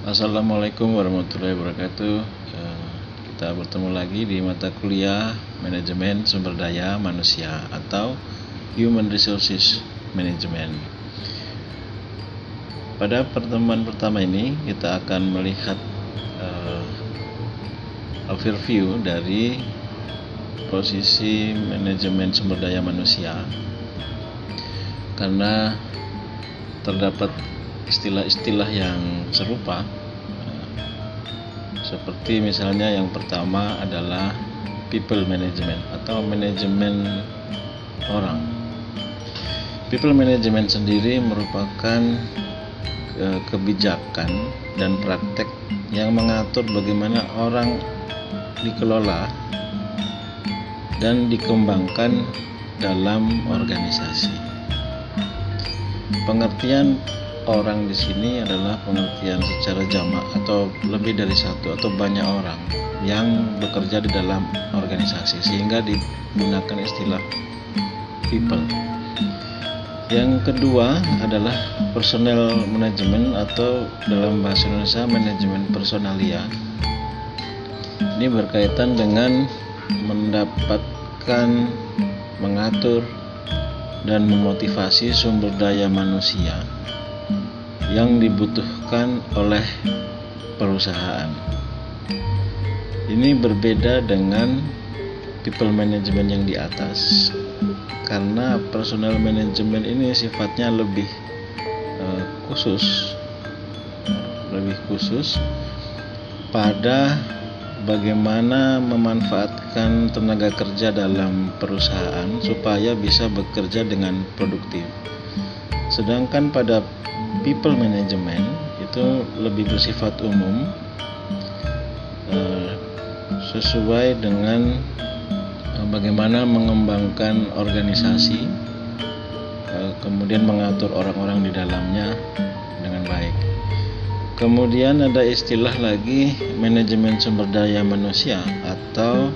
Assalamualaikum warahmatullahi wabarakatuh. Kita bertemu lagi di mata kuliah Manajemen Sumber Daya Manusia atau Human Resources Management. Pada pertemuan pertama ini kita akan melihat overview dari posisi manajemen sumber daya manusia, karena terdapat istilah-istilah yang serupa, seperti misalnya yang pertama adalah people management atau manajemen orang. People management sendiri merupakan kebijakan dan praktek yang mengatur bagaimana orang dikelola dan dikembangkan dalam organisasi. Pengertian orang di sini adalah pengertian secara jamak atau lebih dari satu atau banyak orang yang bekerja di dalam organisasi, sehingga digunakan istilah people. Yang kedua adalah personal management atau dalam bahasa Indonesia manajemen personalia. Ini berkaitan dengan mendapatkan, mengatur, dan memotivasi sumber daya manusia yang dibutuhkan oleh perusahaan. Ini berbeda dengan people management yang di atas, karena personal management ini sifatnya lebih khusus pada bagaimana memanfaatkan tenaga kerja dalam perusahaan supaya bisa bekerja dengan produktif. Sedangkan pada people management itu lebih bersifat umum, sesuai dengan bagaimana mengembangkan organisasi, kemudian mengatur orang-orang di dalamnya dengan baik. Kemudian ada istilah lagi manajemen sumber daya manusia atau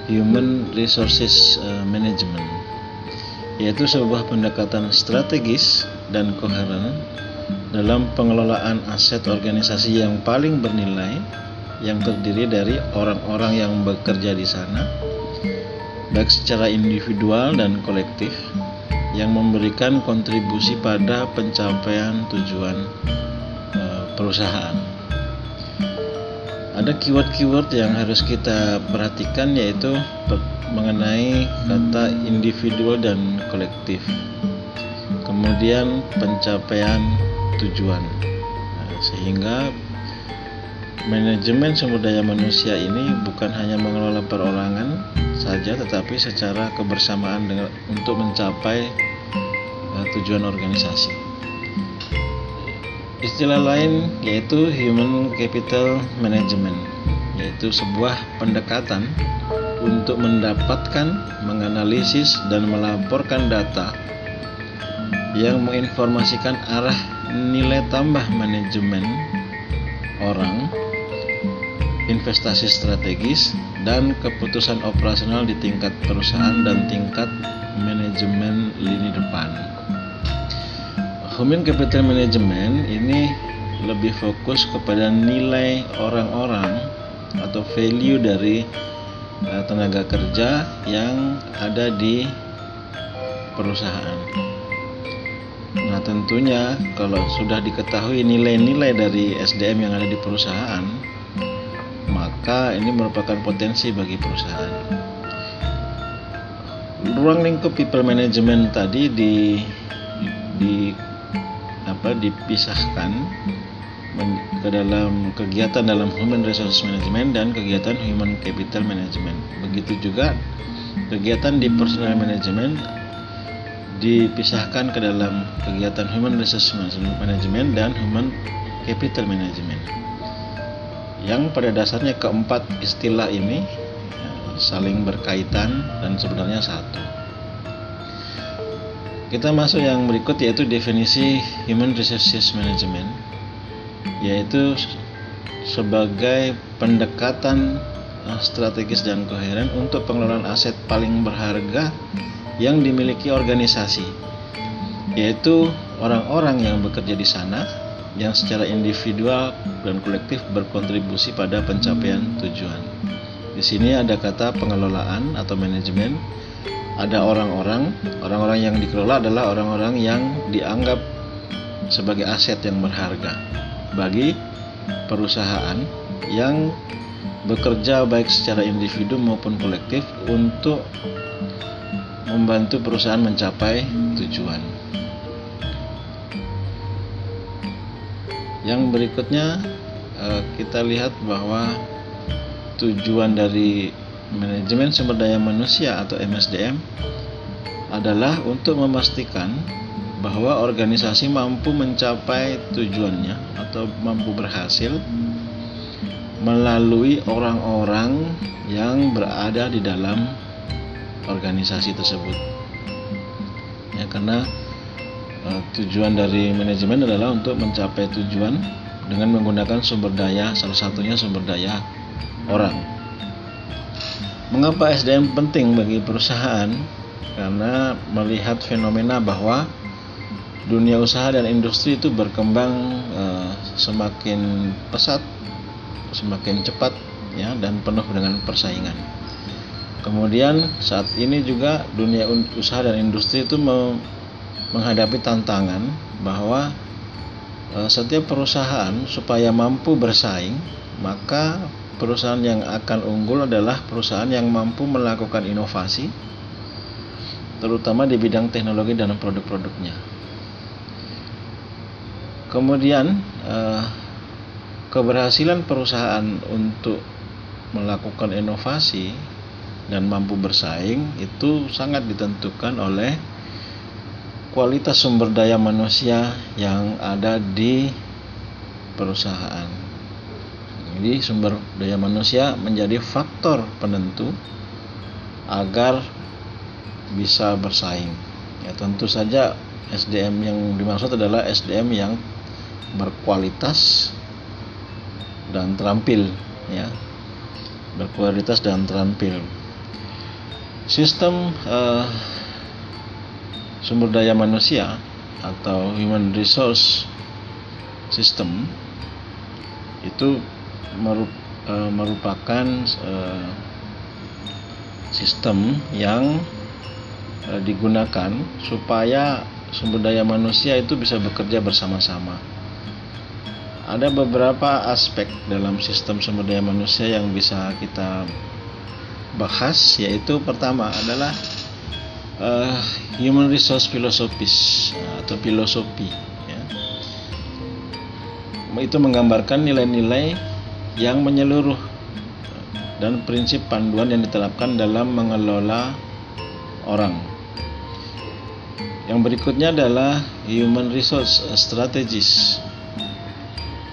human resources management, yaitu sebuah pendekatan strategis dan koheren dalam pengelolaan aset organisasi yang paling bernilai, yang terdiri dari orang-orang yang bekerja di sana, baik secara individual dan kolektif, yang memberikan kontribusi pada pencapaian tujuan perusahaan. Ada keyword-keyword yang harus kita perhatikan, yaitu mengenai kata individual dan kolektif, kemudian pencapaian tujuan, sehingga manajemen sumber daya manusia ini bukan hanya mengelola perorangan saja, tetapi secara kebersamaan untuk mencapai tujuan organisasi. Istilah lain yaitu human capital management, yaitu sebuah pendekatan untuk mendapatkan, menganalisis, dan melaporkan data yang menginformasikan arah nilai tambah manajemen orang, investasi strategis, dan keputusan operasional di tingkat perusahaan dan tingkat manajemen lini depan. Human capital management ini lebih fokus kepada nilai orang-orang atau value dari tenaga kerja yang ada di perusahaan. Nah, tentunya kalau sudah diketahui nilai-nilai dari SDM yang ada di perusahaan, maka ini merupakan potensi bagi perusahaan. Ruang lingkup people management tadi dipisahkan ke dalam kegiatan dalam human resource management dan kegiatan human capital management. Begitu juga kegiatan di personal management dipisahkan ke dalam kegiatan human resource management dan human capital management, yang pada dasarnya keempat istilah ini saling berkaitan dan sebenarnya satu. Kita masuk yang berikut, yaitu definisi human resources management, yaitu sebagai pendekatan strategis dan koheren untuk pengelolaan aset paling berharga yang dimiliki organisasi, yaitu orang-orang yang bekerja di sana yang secara individual dan kolektif berkontribusi pada pencapaian tujuan. Di sini ada kata pengelolaan atau manajemen. Ada orang-orang yang dikelola adalah orang-orang yang dianggap sebagai aset yang berharga bagi perusahaan yang bekerja baik secara individu maupun kolektif untuk membantu perusahaan mencapai tujuan. Yang berikutnya kita lihat bahwa tujuan dari manajemen sumber daya manusia atau MSDM adalah untuk memastikan bahwa organisasi mampu mencapai tujuannya atau mampu berhasil melalui orang-orang yang berada di dalam organisasi tersebut. Ya, karena tujuan dari manajemen adalah untuk mencapai tujuan dengan menggunakan sumber daya, salah satunya sumber daya orang. Mengapa SDM penting bagi perusahaan? Karena melihat fenomena bahwa dunia usaha dan industri itu berkembang semakin pesat, semakin cepat, ya, dan penuh dengan persaingan. Kemudian saat ini juga dunia usaha dan industri itu menghadapi tantangan bahwa setiap perusahaan supaya mampu bersaing, maka perusahaan yang akan unggul adalah perusahaan yang mampu melakukan inovasi, terutama di bidang teknologi dan produk-produknya. Kemudian keberhasilan perusahaan untuk melakukan inovasi dan mampu bersaing itu sangat ditentukan oleh kualitas sumber daya manusia yang ada di perusahaan. Jadi sumber daya manusia menjadi faktor penentu agar bisa bersaing. Ya, tentu saja SDM yang dimaksud adalah SDM yang berkualitas dan terampil, ya, berkualitas dan terampil. Sistem sumber daya manusia atau human resource system itu merupakan sistem yang digunakan supaya sumber daya manusia itu bisa bekerja bersama-sama. Ada beberapa aspek dalam sistem sumber daya manusia yang bisa kita bahas, yaitu pertama adalah human resource philosophies atau filosofi, ya. Itu menggambarkan nilai-nilai yang menyeluruh dan prinsip panduan yang diterapkan dalam mengelola orang. Yang berikutnya adalah human resource strategies.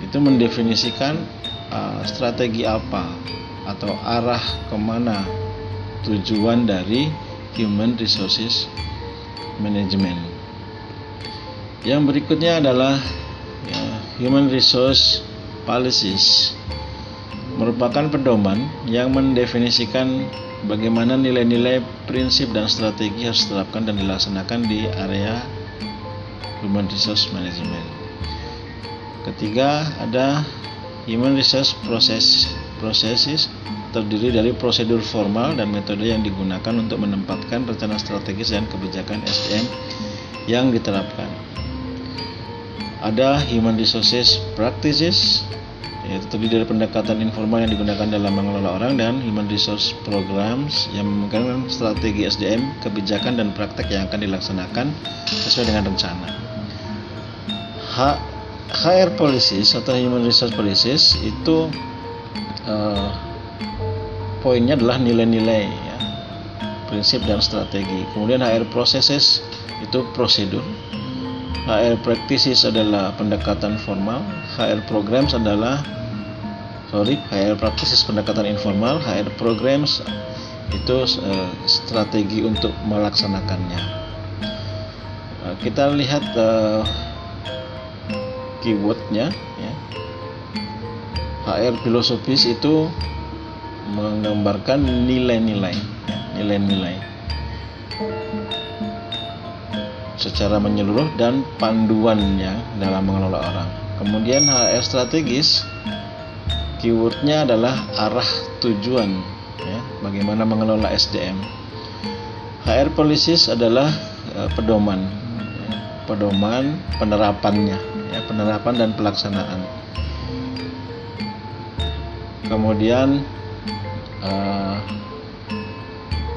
Itu mendefinisikan strategi apa atau arah kemana tujuan dari human resources management. Yang berikutnya adalah human resource policies, merupakan pedoman yang mendefinisikan bagaimana nilai-nilai, prinsip, dan strategi harus diterapkan dan dilaksanakan di area human resource management. Ketiga, ada human resource processes, terdiri dari prosedur formal dan metode yang digunakan untuk menempatkan rencana strategis dan kebijakan SDM yang diterapkan. Ada human resources practices, yaitu terdiri dari pendekatan informal yang digunakan dalam mengelola orang, dan human resource programs yang memungkinkan strategi SDM, kebijakan, dan praktek yang akan dilaksanakan sesuai dengan rencana. HR policies atau human resource policies itu poinnya adalah nilai-nilai, ya, prinsip dan strategi. Kemudian HR processes itu prosedur. HR practices adalah pendekatan formal. HR programs HR practices pendekatan informal. HR programs itu strategi untuk melaksanakannya. Kita lihat keywordnya, ya. HR philosophies itu menggambarkan nilai-nilai, ya, nilai-nilai secara menyeluruh dan panduannya dalam mengelola orang. Kemudian HR strategis, keywordnya adalah arah tujuan, ya, bagaimana mengelola SDM. HR policies adalah pedoman, ya, pedoman penerapannya, ya, penerapan dan pelaksanaan. Kemudian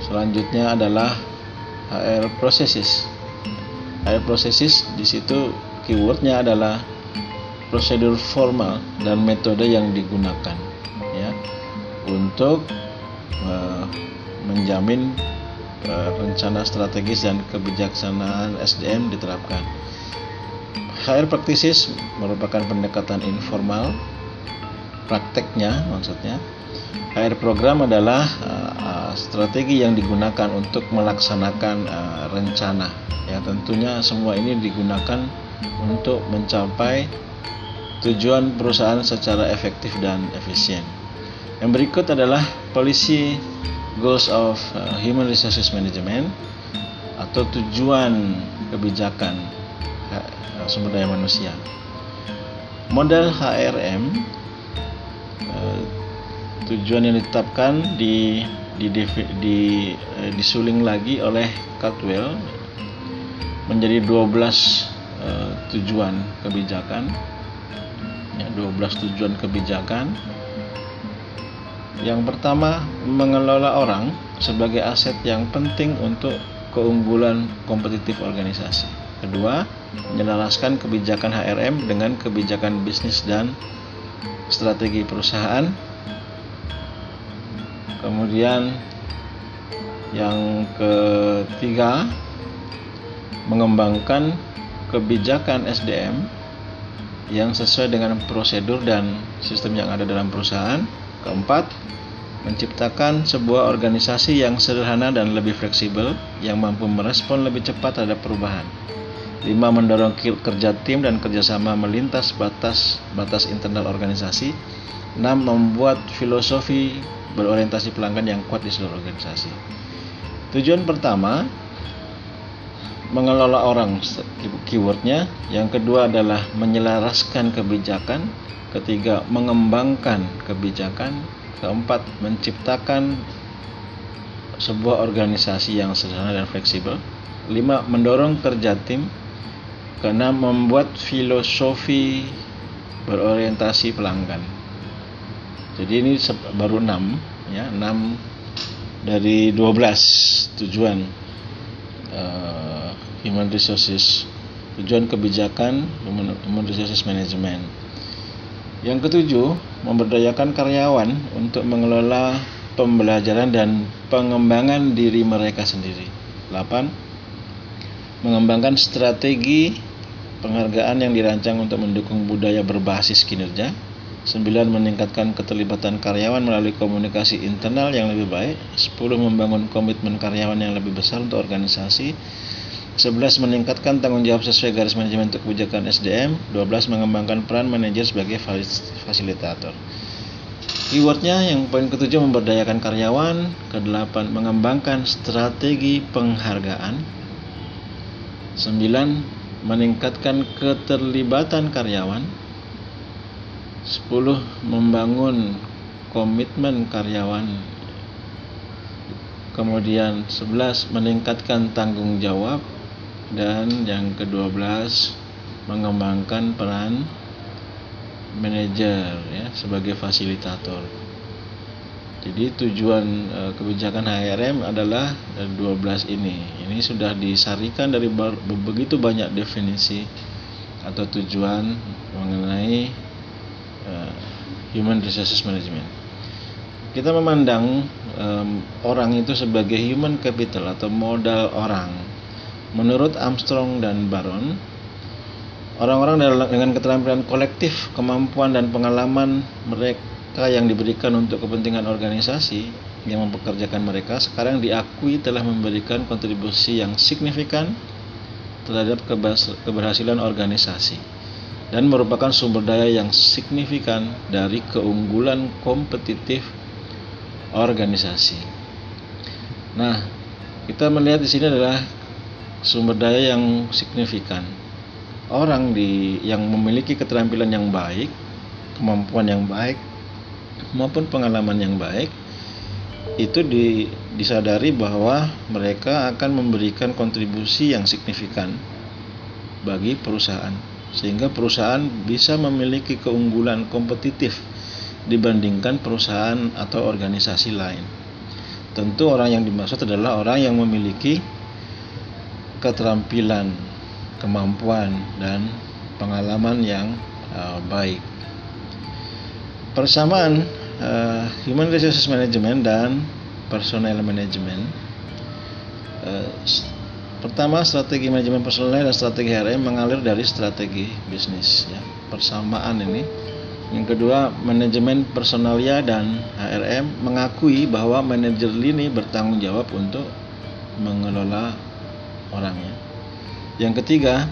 selanjutnya adalah HR processes. HR processes di situ keywordnya adalah prosedur formal dan metode yang digunakan, ya, untuk menjamin rencana strategis dan kebijaksanaan SDM diterapkan. HR practices merupakan pendekatan informal, prakteknya maksudnya. HR program adalah strategi yang digunakan untuk melaksanakan rencana, ya, tentunya semua ini digunakan untuk mencapai tujuan perusahaan secara efektif dan efisien. Yang berikut adalah policy goals of human resources management atau tujuan kebijakan sumber daya manusia. Model HRM, tujuan yang ditetapkan disuling lagi oleh Caldwell menjadi 12 tujuan kebijakan, ya, 12 tujuan kebijakan. Yang pertama, mengelola orang sebagai aset yang penting untuk keunggulan kompetitif organisasi. Kedua, menyelaraskan kebijakan HRM dengan kebijakan bisnis dan strategi perusahaan. Kemudian yang ketiga, mengembangkan kebijakan SDM yang sesuai dengan prosedur dan sistem yang ada dalam perusahaan. Keempat, menciptakan sebuah organisasi yang sederhana dan lebih fleksibel yang mampu merespon lebih cepat terhadap perubahan. 5. Mendorong kerja tim dan kerjasama melintas batas internal organisasi. 6. Membuat filosofi berorientasi pelanggan yang kuat di seluruh organisasi. Tujuan pertama, mengelola orang, keywordnya. Yang kedua adalah menyelaraskan kebijakan. Ketiga, mengembangkan kebijakan. Keempat, menciptakan sebuah organisasi yang sederhana dan fleksibel. 5. Mendorong kerja tim. Keenam, membuat filosofi berorientasi pelanggan. Jadi ini baru 6, ya, 6 dari 12 tujuan human resources, tujuan kebijakan human resources management. Yang ketujuh, memberdayakan karyawan untuk mengelola pembelajaran dan pengembangan diri mereka sendiri. 8. Mengembangkan strategi penghargaan yang dirancang untuk mendukung budaya berbasis kinerja. 9. Meningkatkan keterlibatan karyawan melalui komunikasi internal yang lebih baik. 10. Membangun komitmen karyawan yang lebih besar untuk organisasi. 11. Meningkatkan tanggung jawab sesuai garis manajemen untuk kebijakan SDM. 12. Mengembangkan peran manajer sebagai fasilitator. Keywordnya yang poin ketujuh, memberdayakan karyawan. Ke-8, mengembangkan strategi penghargaan. 9. Meningkatkan keterlibatan karyawan. 10. Membangun komitmen karyawan. Kemudian 11. Meningkatkan tanggung jawab. Dan yang ke-12, mengembangkan peran manajer, ya, sebagai fasilitator. Jadi tujuan kebijakan HRM adalah 12 ini. Ini sudah disarikan dari begitu banyak definisi atau tujuan mengenai human resources management. Kita memandang orang itu sebagai human capital atau modal orang. Menurut Armstrong dan Baron, orang-orang dengan keterampilan kolektif, kemampuan dan pengalaman mereka yang diberikan untuk kepentingan organisasi yang mempekerjakan mereka sekarang diakui telah memberikan kontribusi yang signifikan terhadap keberhasilan organisasi dan merupakan sumber daya yang signifikan dari keunggulan kompetitif organisasi. Nah, kita melihat di sini adalah sumber daya yang signifikan. orang yang memiliki keterampilan yang baik, kemampuan yang baik maupun pengalaman yang baik, itu disadari bahwa mereka akan memberikan kontribusi yang signifikan bagi perusahaan, sehingga perusahaan bisa memiliki keunggulan kompetitif dibandingkan perusahaan atau organisasi lain. Tentu orang yang dimaksud adalah orang yang memiliki keterampilan, kemampuan, dan pengalaman yang baik. Persamaan Human Resources Management dan Personnel Management. Pertama, strategi manajemen personal dan strategi HRM mengalir dari strategi bisnis, ya. Persamaan ini. Yang kedua, manajemen personalia dan HRM mengakui bahwa manajer lini bertanggung jawab untuk mengelola orangnya. Yang ketiga,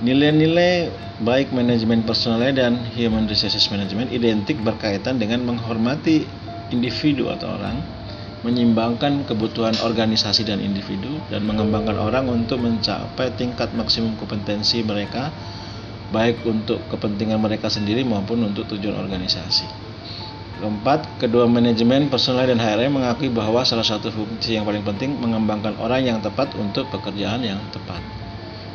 nilai-nilai baik manajemen personalia dan human resources management identik berkaitan dengan menghormati individu atau orang, menyimbangkan kebutuhan organisasi dan individu, dan mengembangkan orang untuk mencapai tingkat maksimum kompetensi mereka, baik untuk kepentingan mereka sendiri maupun untuk tujuan organisasi. Keempat, kedua manajemen personal dan HRM mengakui bahwa salah satu fungsi yang paling penting mengembangkan orang yang tepat untuk pekerjaan yang tepat.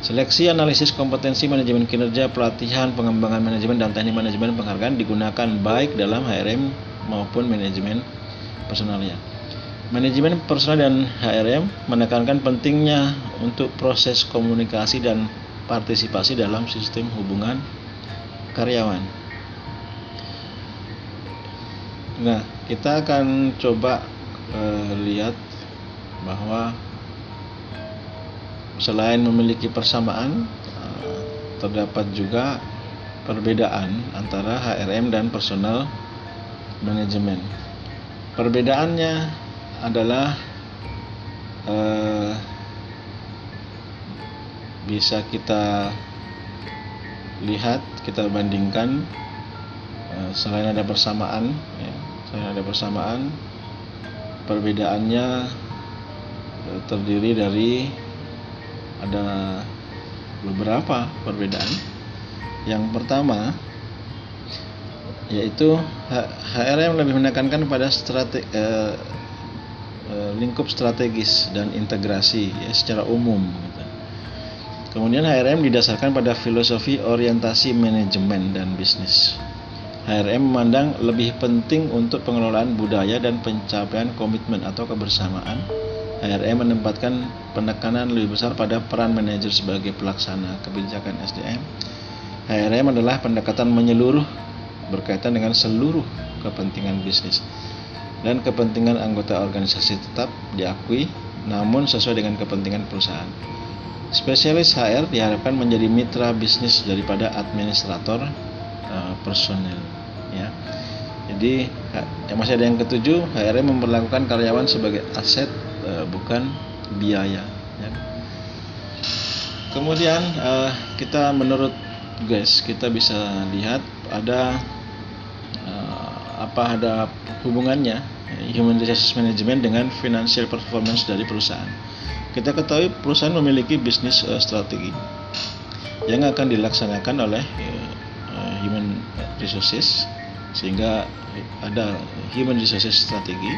Seleksi, analisis kompetensi, manajemen kinerja, pelatihan, pengembangan manajemen, dan teknik manajemen penghargaan digunakan baik dalam HRM maupun manajemen personalnya. Manajemen personal dan HRM menekankan pentingnya untuk proses komunikasi dan partisipasi dalam sistem hubungan karyawan. Nah, kita akan coba lihat bahwa selain memiliki persamaan, terdapat juga perbedaan antara HRM dan personal manajemen. Perbedaannya adalah bisa kita lihat, kita bandingkan. Selain ada persamaan, perbedaannya terdiri dari ada beberapa perbedaan. Yang pertama yaitu HRM lebih menekankan pada lingkup strategis dan integrasi, ya, secara umum, gitu. Kemudian HRM didasarkan pada filosofi orientasi manajemen dan bisnis. HRM memandang lebih penting untuk pengelolaan budaya dan pencapaian komitmen atau kebersamaan. HRM menempatkan penekanan lebih besar pada peran manajer sebagai pelaksana kebijakan SDM. HRM adalah pendekatan menyeluruh berkaitan dengan seluruh kepentingan bisnis dan kepentingan anggota organisasi tetap diakui, namun sesuai dengan kepentingan perusahaan. Spesialis HR diharapkan menjadi mitra bisnis daripada administrator personel, ya. Jadi masih ada yang ketujuh, HRM memperlakukan karyawan sebagai aset, bukan biaya, ya. Kemudian kita bisa lihat ada ada hubungannya human resources management dengan financial performance dari perusahaan. Kita ketahui perusahaan memiliki bisnis strategi yang akan dilaksanakan oleh human resources, sehingga ada human resources strategi,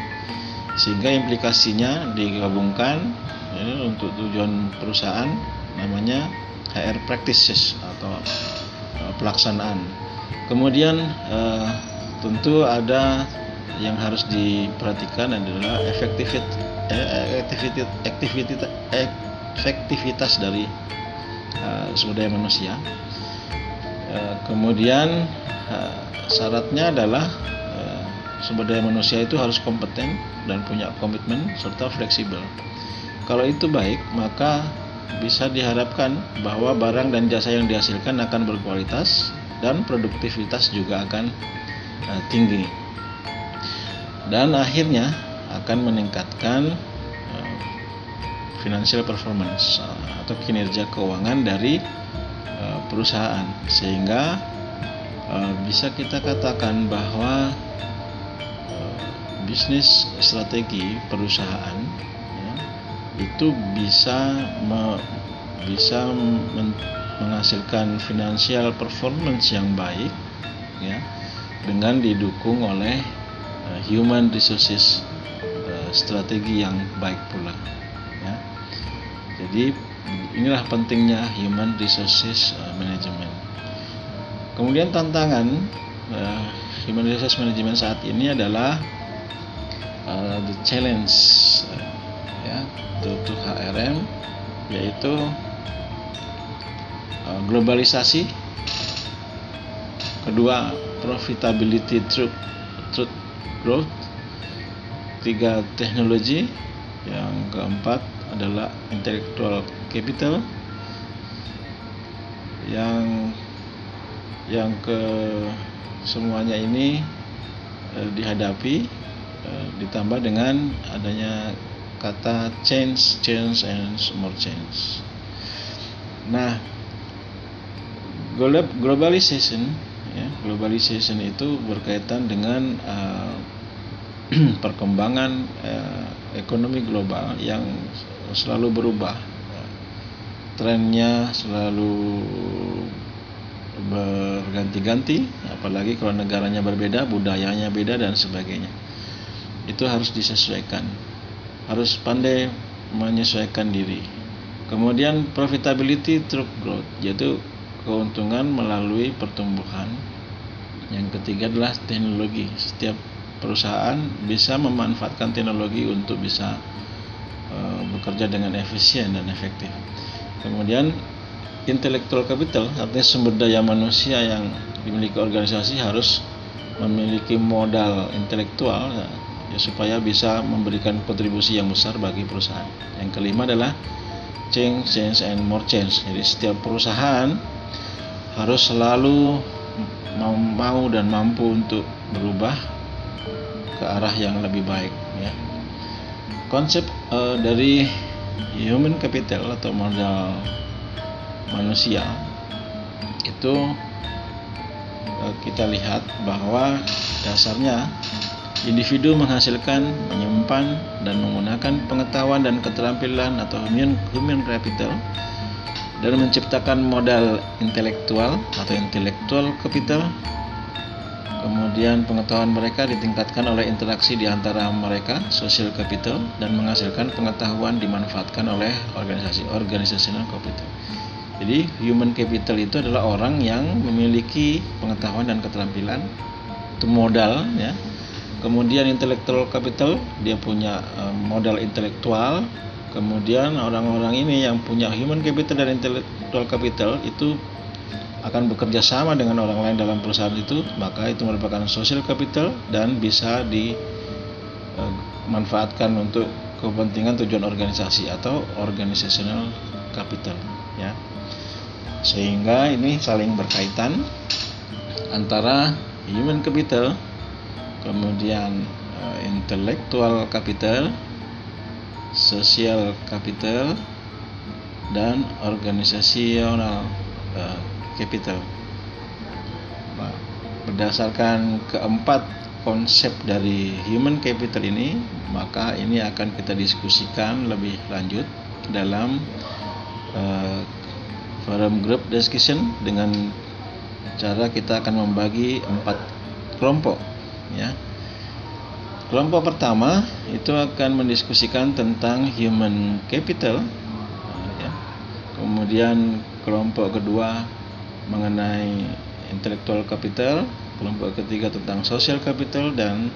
sehingga implikasinya digabungkan, ya, untuk tujuan perusahaan, namanya HR practices atau pelaksanaan. Kemudian tentu ada yang harus diperhatikan adalah efektivitas dari sumber daya manusia. Kemudian syaratnya adalah sumber daya manusia itu harus kompeten dan punya komitmen serta fleksibel. Kalau itu baik, maka bisa diharapkan bahwa barang dan jasa yang dihasilkan akan berkualitas dan produktivitas juga akan tinggi, dan akhirnya akan meningkatkan financial performance atau kinerja keuangan dari perusahaan, sehingga bisa kita katakan bahwa bisnis strategi perusahaan, ya, itu bisa menghasilkan financial performance yang baik, ya, dengan didukung oleh human resources strategi yang baik pula, ya. Jadi inilah pentingnya human resources management. Kemudian tantangan human resources management saat ini adalah the challenge to HRM, yaitu globalisasi, kedua profitability through growth, tiga teknologi, yang keempat adalah intellectual capital, yang ke semuanya ini dihadapi ditambah dengan adanya kata change and more change. Nah, globalization itu berkaitan dengan perkembangan ekonomi global yang selalu berubah, trennya selalu berganti-ganti, apalagi kalau negaranya berbeda, budayanya beda dan sebagainya. Itu harus disesuaikan, harus pandai menyesuaikan diri. Kemudian profitability through growth, yaitu keuntungan melalui pertumbuhan. Yang ketiga adalah teknologi. Setiap perusahaan bisa memanfaatkan teknologi untuk bisa bekerja dengan efisien dan efektif. Kemudian intellectual capital, artinya sumber daya manusia yang dimiliki organisasi harus memiliki modal intelektual, ya, supaya bisa memberikan kontribusi yang besar bagi perusahaan. Yang kelima adalah change and more change. Jadi setiap perusahaan harus selalu mau dan mampu untuk berubah ke arah yang lebih baik, ya. Konsep dari human capital atau modal manusia itu kita lihat bahwa dasarnya individu menghasilkan, menyimpan, dan menggunakan pengetahuan dan keterampilan atau human capital dan menciptakan modal intelektual atau intellectual capital. Kemudian pengetahuan mereka ditingkatkan oleh interaksi di antara mereka, social capital, dan menghasilkan pengetahuan dimanfaatkan oleh organisasi, organizational capital. Jadi human capital itu adalah orang yang memiliki pengetahuan dan keterampilan, itu modal, ya. Kemudian intellectual capital, dia punya modal intelektual. Kemudian orang-orang ini yang punya human capital dan intellectual capital itu akan bekerja sama dengan orang lain dalam perusahaan itu, maka itu merupakan social capital dan bisa dimanfaatkan untuk kepentingan tujuan organisasi atau organizational capital, ya. Sehingga ini saling berkaitan antara human capital, kemudian intellectual capital, social capital, dan organizational capital. Nah, berdasarkan keempat konsep dari human capital ini, maka ini akan kita diskusikan lebih lanjut dalam forum group discussion dengan cara kita akan membagi 4 kelompok, ya. Kelompok pertama itu akan mendiskusikan tentang human capital, ya. Kemudian kelompok kedua mengenai intellectual capital, kelompok ketiga tentang social capital, dan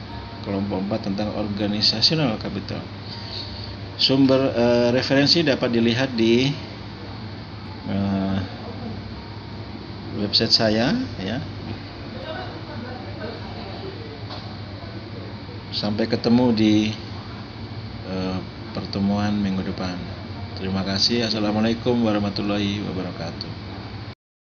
kelompok 4 tentang organizational capital. Sumber referensi dapat dilihat di website saya, ya. Sampai ketemu di pertemuan minggu depan. Terima kasih. Assalamualaikum warahmatullahi wabarakatuh.